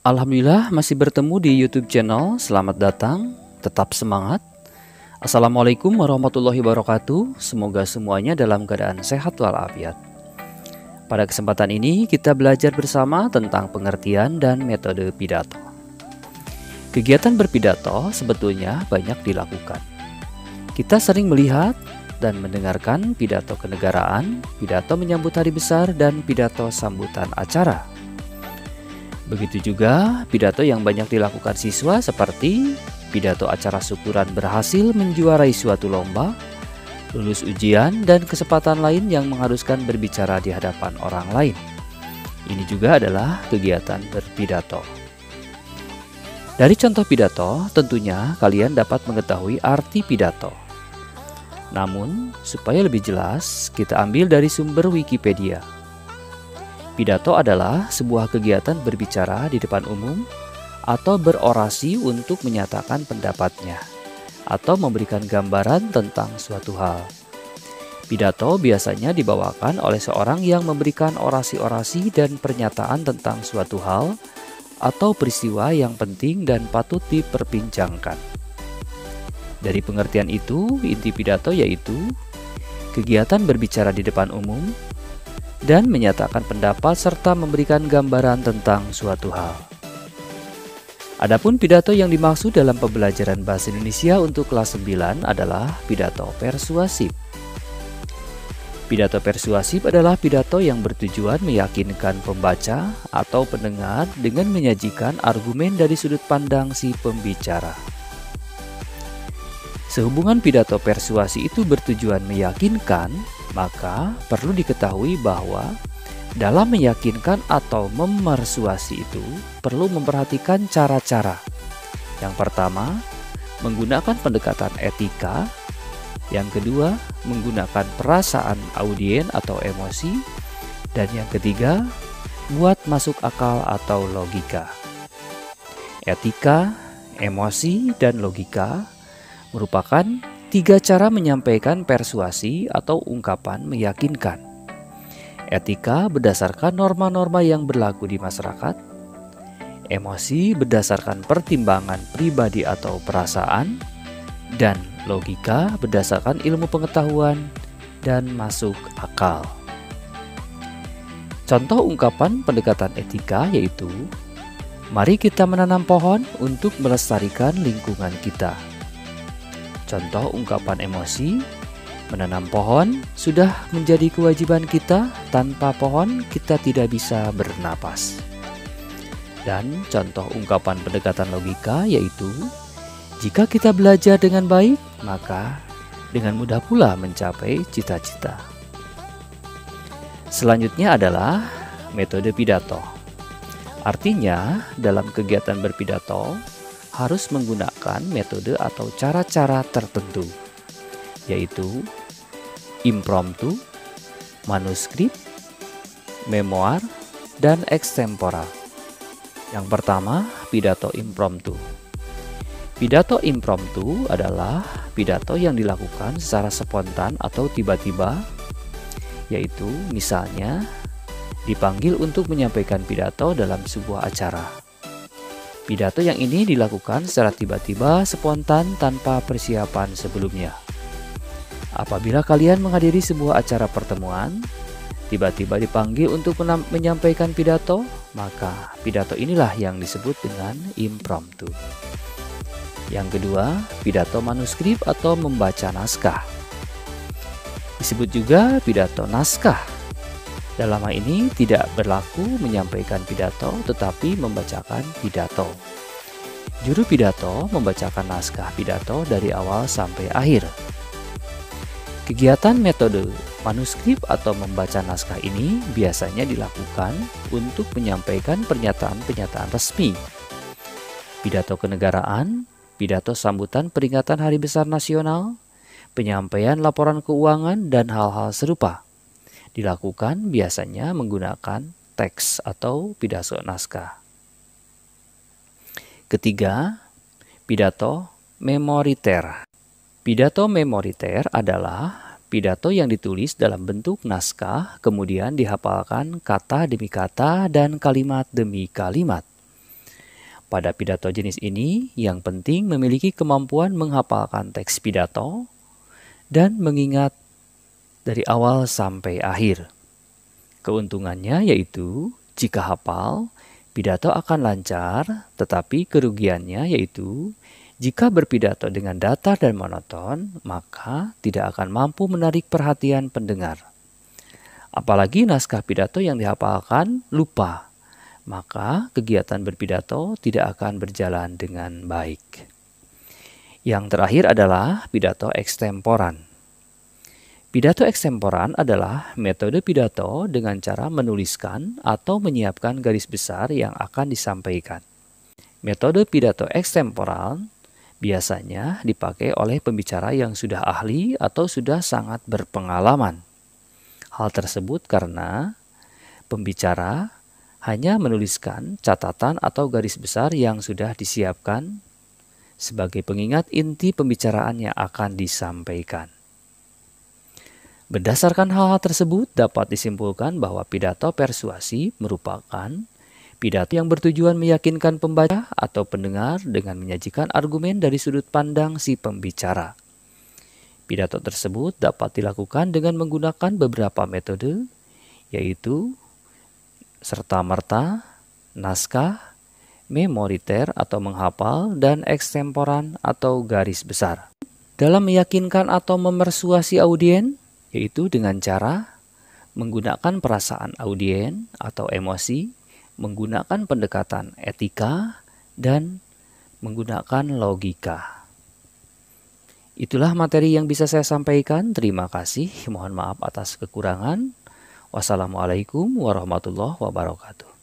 Alhamdulillah masih bertemu di YouTube channel. Selamat datang, tetap semangat. Assalamualaikum warahmatullahi wabarakatuh. Semoga semuanya dalam keadaan sehat walafiat. Pada kesempatan ini kita belajar bersama tentang pengertian dan metode pidato. Kegiatan berpidato sebetulnya banyak dilakukan. Kita sering melihat dan mendengarkan pidato kenegaraan, pidato menyambut hari besar, dan pidato sambutan acara. Begitu juga pidato yang banyak dilakukan siswa seperti pidato acara syukuran berhasil menjuarai suatu lomba, lulus ujian, dan kesempatan lain yang mengharuskan berbicara di hadapan orang lain. Ini juga adalah kegiatan berpidato. Dari contoh pidato, tentunya kalian dapat mengetahui arti pidato. Namun, supaya lebih jelas, kita ambil dari sumber Wikipedia. Pidato adalah sebuah kegiatan berbicara di depan umum atau berorasi untuk menyatakan pendapatnya atau memberikan gambaran tentang suatu hal. Pidato biasanya dibawakan oleh seorang yang memberikan orasi-orasi dan pernyataan tentang suatu hal atau peristiwa yang penting dan patut diperbincangkan. Dari pengertian itu, inti pidato yaitu kegiatan berbicara di depan umum dan menyatakan pendapat serta memberikan gambaran tentang suatu hal. Adapun pidato yang dimaksud dalam pembelajaran bahasa Indonesia untuk kelas 9 adalah pidato persuasif. Pidato persuasif adalah pidato yang bertujuan meyakinkan pembaca atau pendengar dengan menyajikan argumen dari sudut pandang si pembicara. Sehubungan pidato persuasi itu bertujuan meyakinkan, maka perlu diketahui bahwa dalam meyakinkan atau memersuasi itu perlu memperhatikan cara-cara. Yang pertama, menggunakan pendekatan etika. Yang kedua, menggunakan perasaan audien atau emosi. Dan yang ketiga, buat masuk akal atau logika. Etika, emosi, dan logika merupakan 3 cara menyampaikan persuasi atau ungkapan meyakinkan. Etika berdasarkan norma-norma yang berlaku di masyarakat. Emosi berdasarkan pertimbangan pribadi atau perasaan. Dan logika berdasarkan ilmu pengetahuan dan masuk akal. Contoh ungkapan pendekatan etika yaitu, mari kita menanam pohon untuk melestarikan lingkungan kita. Contoh ungkapan emosi, menanam pohon sudah menjadi kewajiban kita, tanpa pohon kita tidak bisa bernapas. Dan contoh ungkapan pendekatan logika yaitu, jika kita belajar dengan baik, maka dengan mudah pula mencapai cita-cita. Selanjutnya adalah metode pidato. Artinya, dalam kegiatan berpidato, harus menggunakan metode atau cara-cara tertentu, yaitu impromptu, manuskrip, memoir, dan extemporal. Yang pertama, pidato impromptu. Pidato impromptu adalah pidato yang dilakukan secara spontan atau tiba-tiba, yaitu misalnya dipanggil untuk menyampaikan pidato dalam sebuah acara. Pidato yang ini dilakukan secara tiba-tiba, spontan, tanpa persiapan sebelumnya. Apabila kalian menghadiri sebuah acara pertemuan, tiba-tiba dipanggil untuk menyampaikan pidato, maka pidato inilah yang disebut dengan impromptu. Yang kedua, pidato manuskrip atau membaca naskah. Disebut juga pidato naskah. Dalam hal ini tidak berlaku menyampaikan pidato tetapi membacakan pidato. Juru pidato membacakan naskah pidato dari awal sampai akhir. Kegiatan metode manuskrip atau membaca naskah ini biasanya dilakukan untuk menyampaikan pernyataan-pernyataan resmi, pidato kenegaraan, pidato sambutan peringatan Hari Besar Nasional, penyampaian laporan keuangan, dan hal-hal serupa. Dilakukan biasanya menggunakan teks atau pidato naskah. Ketiga, pidato memoriter. Pidato memoriter adalah pidato yang ditulis dalam bentuk naskah, kemudian dihafalkan kata demi kata dan kalimat demi kalimat. Pada pidato jenis ini, yang penting memiliki kemampuan menghafalkan teks pidato dan mengingat dari awal sampai akhir. Keuntungannya yaitu, jika hafal, pidato akan lancar, tetapi kerugiannya yaitu, jika berpidato dengan datar dan monoton, maka tidak akan mampu menarik perhatian pendengar. Apalagi naskah pidato yang dihafalkan lupa, maka kegiatan berpidato tidak akan berjalan dengan baik. Yang terakhir adalah pidato ekstemporan. Pidato ekstemporan adalah metode pidato dengan cara menuliskan atau menyiapkan garis besar yang akan disampaikan. Metode pidato ekstemporan biasanya dipakai oleh pembicara yang sudah ahli atau sudah sangat berpengalaman. Hal tersebut karena pembicara hanya menuliskan catatan atau garis besar yang sudah disiapkan sebagai pengingat inti pembicaraan yang akan disampaikan. Berdasarkan hal-hal tersebut, dapat disimpulkan bahwa pidato persuasi merupakan pidato yang bertujuan meyakinkan pembaca atau pendengar dengan menyajikan argumen dari sudut pandang si pembicara. Pidato tersebut dapat dilakukan dengan menggunakan beberapa metode, yaitu serta-merta, naskah, memoriter atau menghafal, dan ekstemporan atau garis besar. Dalam meyakinkan atau memersuasi audien, yaitu dengan cara menggunakan perasaan audien atau emosi, menggunakan pendekatan etika, dan menggunakan logika. Itulah materi yang bisa saya sampaikan. Terima kasih. Mohon maaf atas kekurangan. Wassalamualaikum warahmatullahi wabarakatuh.